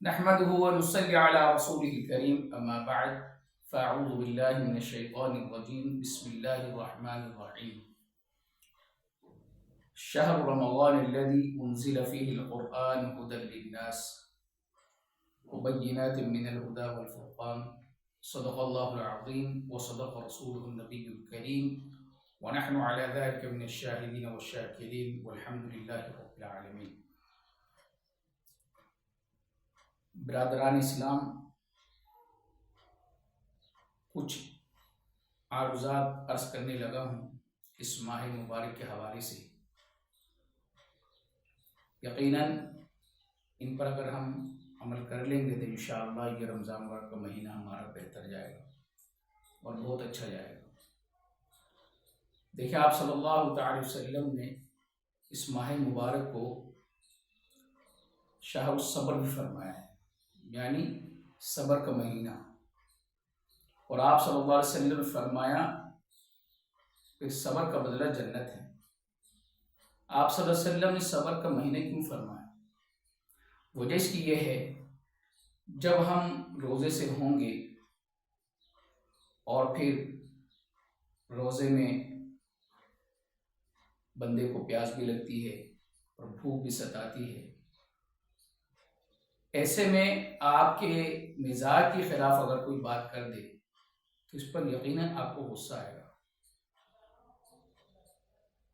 نحمده ونصلي على رسوله الكريم أما بعد فأعوذ بالله من الشيطان الرجيم بسم الله الرحمن الرحيم شهر رمضان الذي أنزل فيه القرآن هدى للناس وبينات من الهدى والفرقان صدق الله العظيم وصدق رسوله النبي الكريم ونحن على ذلك من الشاهدين والشاكرين والحمد لله رب العالمين. برادران اسلام، کچھ عارضات عرض کرنے لگا ہوں اس ماہ مبارک کے حوالے سے. یقیناً ان پر اگر ہم عمل کر لیں گے تو انشاءاللہ یہ رمضان مبارک کا مہینہ ہمارا بہتر جائے گا اور بہت اچھا جائے گا. دیکھیں، آپ صلی اللہ تعالی وسلم نے اس ماہ مبارک کو شہر الصبر بھی فرمایا ہے، یعنی صبر کا مہینہ. اور آپ صلی اللہ علیہ وسلم نے فرمایا کہ صبر کا بدلہ جنت ہے. آپ صلی اللہ علیہ وسلم نے صبر کا مہینہ کیوں فرمایا؟ وجہ اس کی یہ ہے، جب ہم روزے سے ہوں گے اور پھر روزے میں بندے کو پیاس بھی لگتی ہے اور بھوک بھی ستاتی ہے، ایسے میں آپ کے مزاج کے خلاف اگر کوئی بات کر دے تو اس پر یقیناً آپ کو غصہ آئے گا،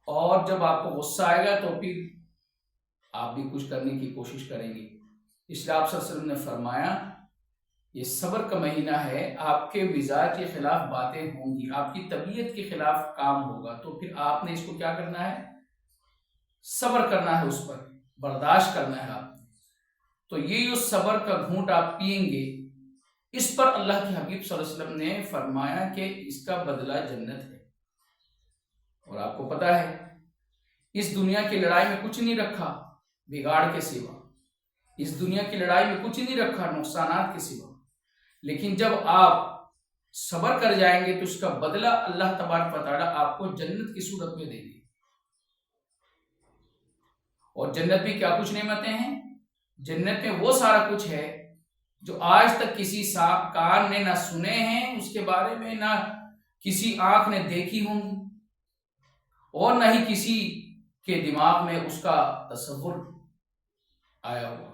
اور جب آپ کو غصہ آئے گا تو پھر آپ بھی کچھ کرنے کی کوشش کریں گے. اس لیے آپ صلی اللہ علیہ وسلم نے فرمایا یہ صبر کا مہینہ ہے، آپ کے مزاج کے خلاف باتیں ہوں گی، آپ کی طبیعت کے خلاف کام ہوگا، تو پھر آپ نے اس کو کیا کرنا ہے؟ صبر کرنا ہے، اس پر برداشت کرنا ہے آپ نے. تو یہ جو صبر کا گھونٹ آپ پئیں گے، اس پر اللہ کے حبیب صلی اللہ علیہ وسلم نے فرمایا کہ اس کا بدلہ جنت ہے. اور آپ کو پتا ہے اس دنیا کی لڑائی میں کچھ نہیں رکھا بگاڑ کے سوا، اس دنیا کی لڑائی میں کچھ نہیں رکھا نقصانات کے سوا، لیکن جب آپ صبر کر جائیں گے تو اس کا بدلہ اللہ تبارک و تعالی آپ کو جنت کی صورت میں دیں گے. اور جنت بھی کیا کچھ نعمتیں ہیں؟ جنت میں وہ سارا کچھ ہے جو آج تک کسی کان نے نہ سنے ہیں، اس کے بارے میں نہ کسی آنکھ نے دیکھی ہوں، اور نہ ہی کسی کے دماغ میں اس کا تصور آیا ہوا.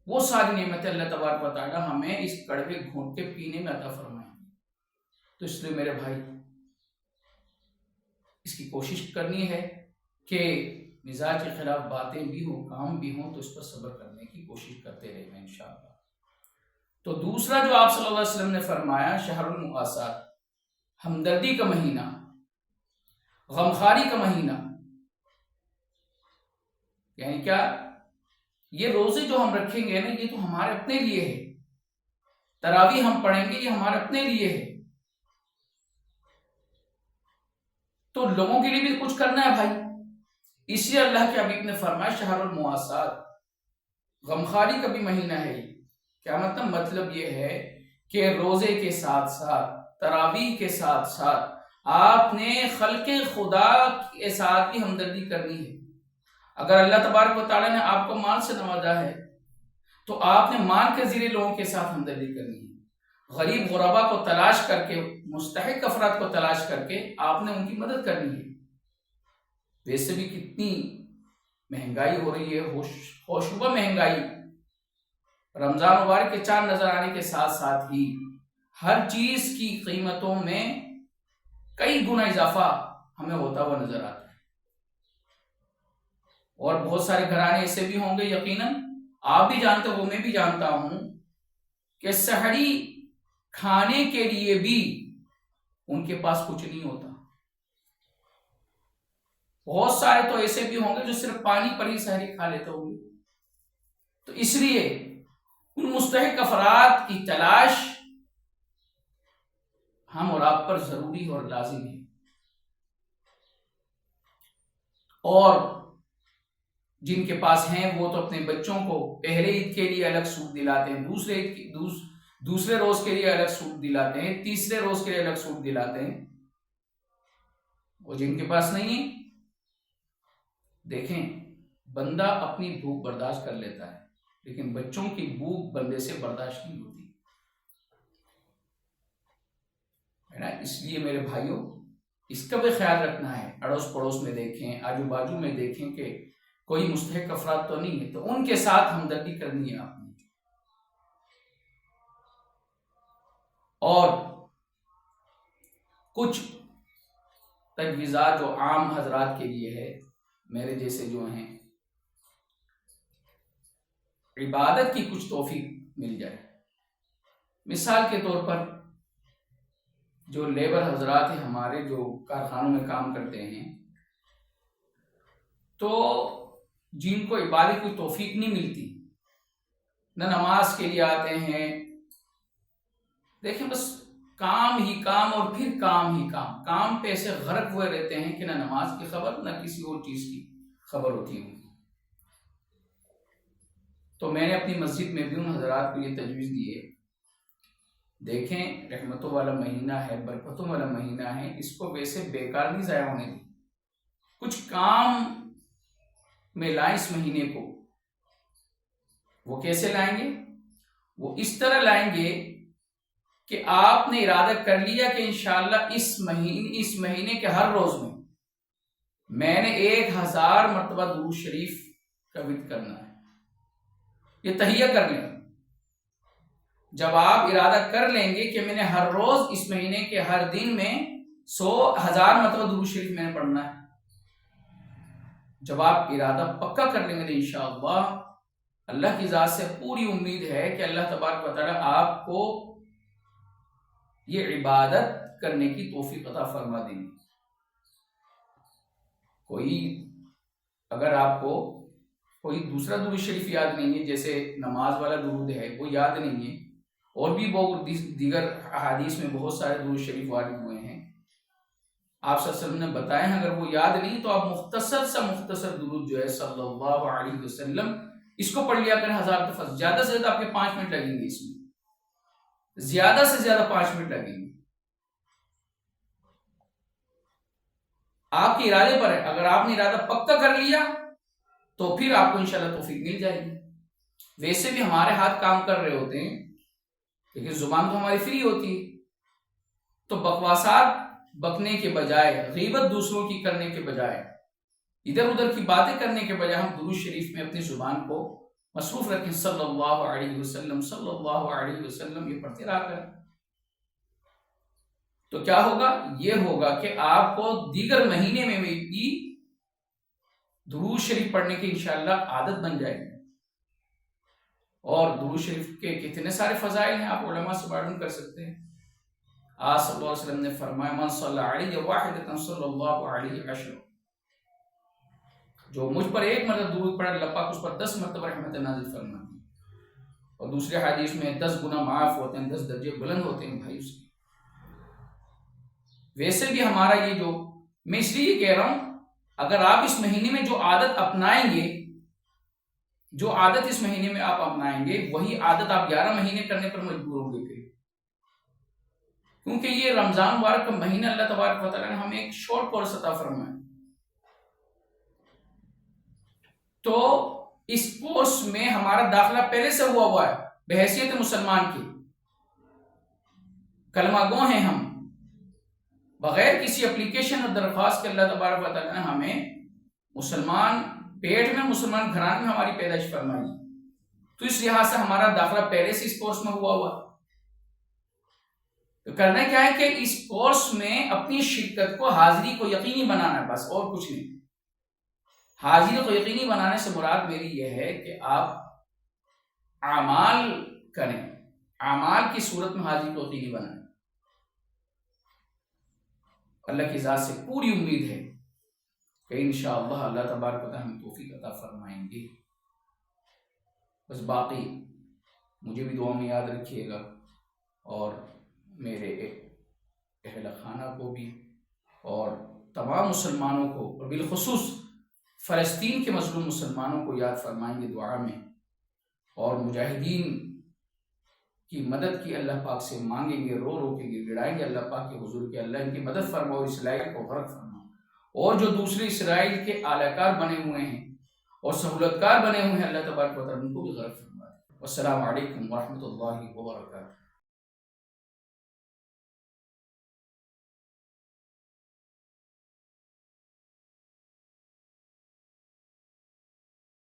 وہ ساری نعمتیں اللہ تبارک و تعالی ہمیں اس کڑوے گھونٹ کے پینے میں عطا فرمائیں. تو اس لیے میرے بھائی اس کی کوشش کرنی ہے کہ مزاج کے خلاف باتیں بھی ہوں، کام بھی ہوں، تو اس پر صبر کرنے کی کوشش کرتے رہیں گے انشاءاللہ. تو دوسرا جو آپ صلی اللہ علیہ وسلم نے فرمایا، شہر المواسات، ہمدردی کا مہینہ، غمخواری کا مہینہ. یعنی کیا؟ یہ روزے جو ہم رکھیں گے نا، یہ تو ہمارے اپنے لیے ہے. تراویح ہم پڑھیں گے، یہ ہمارے اپنے لیے ہے. تو لوگوں کے لیے بھی کچھ کرنا ہے بھائی. اس لیے اللہ کے حبیب نے فرمایا شہر المواسات، غمخواری کا بھی مہینہ ہے. کیا مطلب؟ مطلب یہ ہے کہ روزے کے ساتھ ساتھ، تراویح کے ساتھ ساتھ آپ نے خلق خدا کے ساتھ بھی ہمدردی کرنی ہے. اگر اللہ تبارک و تعالیٰ نے آپ کو مال سے نوازا ہے تو آپ نے مال کے ذریعے لوگوں کے ساتھ ہمدردی کرنی ہے. غریب غربا کو تلاش کر کے، مستحق افراد کو تلاش کر کے آپ نے ان کی مدد کرنی ہے. ویسے بھی کتنی مہنگائی ہو رہی ہے، ہوشربہ مہنگائی. رمضان مبارک کے چاند نظر آنے کے ساتھ ساتھ ہی ہر چیز کی قیمتوں میں کئی گنا اضافہ ہمیں ہوتا ہوا نظر آتا ہے. اور بہت سارے گھرانے ایسے بھی ہوں گے، یقیناً آپ بھی جانتے ہو، میں بھی جانتا ہوں، کہ سحری کھانے کے لیے بھی ان کے پاس کچھ نہیں ہوتا. بہت سارے تو ایسے بھی ہوں گے جو صرف پانی پر ہی سحری کھا لیتے ہوں گے. تو اس لیے ان مستحق افراد کی تلاش ہم اور آپ پر ضروری اور لازم ہے. اور جن کے پاس ہیں وہ تو اپنے بچوں کو پہلے عید کے لیے الگ سوٹ دلاتے ہیں، دوسرے روز کے لیے الگ سوٹ دلاتے ہیں، تیسرے روز کے لیے الگ سوٹ دلاتے ہیں. وہ جن کے پاس نہیں ہے، دیکھیں بندہ اپنی بھوک برداشت کر لیتا ہے، لیکن بچوں کی بھوک بندے سے برداشت نہیں ہوتی ہے نا. اس لیے میرے بھائیوں اس کا بھی خیال رکھنا ہے. اڑوس پڑوس میں دیکھیں, آجو باجو میں دیکھیں کہ کوئی مستحق افراد تو نہیں ہے, تو ان کے ساتھ ہمدردی کرنی ہے آپ نے. اور کچھ تجویزات جو عام حضرات کے لیے ہے, میرے جیسے جو ہیں, عبادت کی کچھ توفیق مل جائے. مثال کے طور پر جو لیبر حضرات ہیں ہمارے, جو کارخانوں میں کام کرتے ہیں, تو جن کو عبادت کی توفیق نہیں ملتی, نہ نماز کے لیے آتے ہیں, دیکھیں بس کام ہی کام اور پھر کام ہی کام, کام پہ ایسے غرق ہوئے رہتے ہیں کہ نہ نماز کی خبر نہ کسی اور چیز کی خبر ہوتی ہے. تو میں نے اپنی مسجد میں بھی ان حضرات کو یہ تجویز دی ہے, دیکھیں رحمتوں والا مہینہ ہے, برکتوں والا مہینہ ہے, اس کو ویسے بیکار نہیں ضائع ہونے دیں, کچھ کام میں لائیں اس مہینے کو. وہ کیسے لائیں گے؟ وہ اس طرح لائیں گے کہ آپ نے ارادہ کر لیا کہ انشاءاللہ اس مہینے کے ہر روز میں نے 1000 مرتبہ درود شریف کا ورد کرنا ہے. یہ تہیہ کر لیں. جب آپ ارادہ کر لیں گے کہ میں نے ہر روز اس مہینے کے ہر دن میں 1000 مرتبہ درود شریف میں نے پڑھنا ہے, جب آپ ارادہ پکا کر لیں گے تو انشاءاللہ اللہ کی ذات سے پوری امید ہے کہ اللہ تبارک و تعالی آپ کو یہ عبادت کرنے کی توفیق عطا فرما دیں گے. اگر آپ کو کوئی دوسرا درود شریف یاد نہیں ہے, جیسے نماز والا درود ہے وہ یاد نہیں ہے, اور بھی بہت دیگر احادیث میں بہت سارے درود شریف وارد ہوئے ہیں, آپ صلی اللہ علیہ وسلم نے بتائے ہیں, اگر وہ یاد نہیں تو آپ مختصر درود جو ہے صلی اللہ علیہ وسلم اس کو پڑھ لیا کریں 1000 دفعہ. زیادہ سے زیادہ آپ کے 5 منٹ لگیں گے, اس میں زیادہ سے زیادہ 5 منٹ لگیں گے. آپ کے ارادے پر ہے, اگر آپ نے ارادہ پکا کر لیا تو پھر آپ کو انشاءاللہ توفیق مل جائے گی. ویسے بھی ہمارے ہاتھ کام کر رہے ہوتے ہیں, لیکن زبان تو ہماری فری ہوتی ہے, تو بکواسات بکنے کے بجائے, غیبت دوسروں کی کرنے کے بجائے, ادھر ادھر کی باتیں کرنے کے بجائے ہم درود شریف میں اپنی زبان کو مصروف رکھیں. صلی اللہ علیہ وسلم صلی اللہ علیہ وسلم یہ پڑھتے رہا کریں. تو کیا ہوگا؟ یہ ہوگا کہ آپ کو دیگر مہینے میں بھی درود شریف پڑھنے کی انشاءاللہ عادت بن جائے گی. اور درود شریف کے کتنے سارے فضائل ہیں, آپ علماء سے معلوم کر سکتے ہیں. آج صلی اللہ علیہ وسلم نے فرمایا من صلی علیہ واحدۃ صلی اللہ علیہ عشر, جو مجھ پر ایک مرتبہ درود پڑھے اللہ پاک اس پر 10 مرتبہ رحمت نازل فرماتی. اور دوسرے حدیث میں 10 گنا معاف ہوتے ہیں, 10 درجے بلند ہوتے ہیں بھائی اس کے. ویسے بھی ہمارا یہ جو, میں اس لیے کہہ رہا ہوں, اگر آپ اس مہینے میں جو عادت اپنائیں گے, جو عادت اس مہینے میں آپ اپنائیں گے, وہی عادت آپ 11 مہینے کرنے پر مجبور ہوں گے پھر. کیونکہ یہ رمضان مبارک کا مہینہ اللہ تبارک و تعالیٰ نے ہمیں ایک شارٹ کورس عطا فرمایا. تو اس کورس میں ہمارا داخلہ پہلے سے ہوا ہے بحیثیت مسلمان کی. کلمہ گو ہیں ہم, بغیر کسی اپلیکیشن اور درخواست کے اللہ تبارک و تعالیٰ نے ہمیں مسلمان پیٹ میں, مسلمان گھرانے میں ہماری پیدائش فرمائی. تو اس لحاظ سے ہمارا داخلہ پہلے سے اس کورس میں ہوا. تو کرنا کیا ہے کہ اس کورس میں اپنی شرکت کو, حاضری کو یقینی بنانا ہے, بس اور کچھ نہیں. حاضری کو یقینی بنانے سے مراد میری یہ ہے کہ آپ اعمال کریں, اعمال کی صورت میں حاضری کو یقینی بنائیں. اللہ کی ذات سے پوری امید ہے کہ انشاءاللہ اللہ تبارک و تعالی ہمیں توفیق عطا فرمائیں گے. بس باقی مجھے بھی دعا میں یاد رکھیے گا, اور میرے اہل خانہ کو بھی, اور تمام مسلمانوں کو, اور بالخصوص فلسطین کے مظلوم مسلمانوں کو یاد فرمائیں گے دعا میں, اور مجاہدین کی مدد کی اللہ پاک سے مانگیں گے, رو رو کے گڑائیں گے اللہ پاک کے حضور کے, اللہ ان کی مدد فرماؤ, اسرائیل کو غرق فرماؤ. اور جو دوسرے اسرائیل کے اعلی کار بنے ہوئے ہیں اور سہولت کار بنے ہوئے ہیں, اللہ تبارک و تعالیٰ ان کو بھی غرق فرماؤ. والسلام علیکم ورحمۃ اللہ وبرکاتہ.